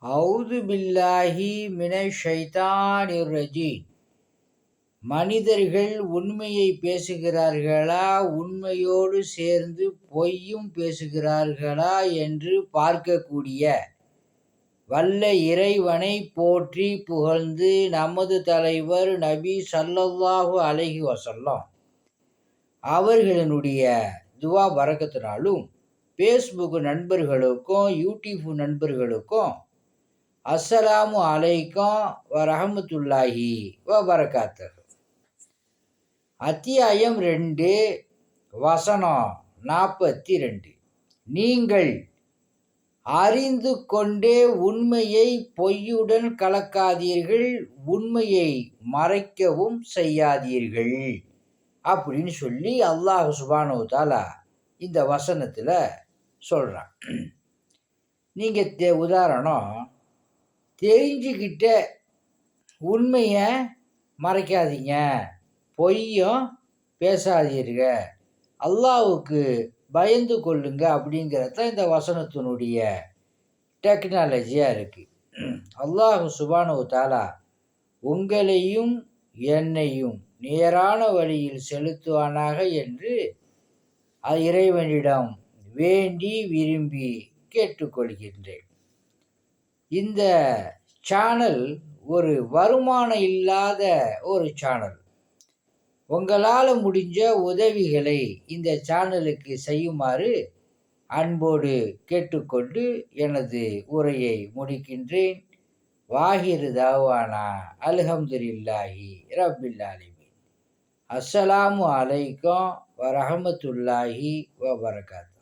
அவுது பில்லாஹி மினஷ் ஷைத்தானிர் ரஜீம். மனிதர்கள் உண்மையை பேசுகிறார்களா, உண்மையோடு சேர்ந்து பொய்யும் பேசுகிறார்களா என்று பார்க்கக்கூடிய வல்ல இறைவனை போற்றி புகழ்ந்து நமது தலைவர் நபி ஸல்லல்லாஹு அலைஹி வஸல்லம் அவர்களினுடைய துவா பரக்கத்தினாலும் ஃபேஸ்புக் நண்பர்களுக்கும் யூடியூப் நண்பர்களுக்கும் அஸ்ஸலாமு அலைக்கும் வரஹமத்துல்லாஹி வபரகாத்துஹு. அத்தியாயம் 2 வசனம் 42. நீங்கள் அறிந்து கொண்டே உண்மையை பொய்யுடன் கலக்காதீர்கள், உண்மையை மறைக்கவும் செய்யாதீர்கள் அப்படின்னு சொல்லி அல்லாஹ் சுப்ஹானஹு வ தஆலா இந்த வசனத்தில் சொல்கிறான். நீங்கள் உதாரணம் தெரிஞ்சுக்கிட்ட உண்மையை மறைக்காதீங்க, பொய்யும் பேசாதீங்க, அல்லாஹ்வுக்கு பயந்து கொள்ளுங்க அப்படிங்கிறது தான் இந்த வசனத்தினுடைய டெக்னாலஜியாக இருக்குது. அல்லாஹ் சுப்ஹானஹு வ தஆலா உங்களையும் என்னையும் நேரான வழியில் செலுத்துவானாக என்று இறைவனிடம் வேண்டி விரும்பி கேட்டுக்கொள்கின்றேன். இந்த சேனல் ஒரு வருமானம் இல்லாத ஒரு சேனல். உங்களால் முடிஞ்ச உதவிகளை இந்த சேனலுக்கு செய்யுமாறு அன்போடு கேட்டுக்கொண்டு எனது உரையை முடிக்கின்றேன். வாஹிரு தாவானா அல்ஹம்துலில்லாஹி ரப்பில் ஆலமீன். அஸ்ஸலாமு அலைக்கும் வரஹமத்துல்லாஹி வபரகாத்துஹு.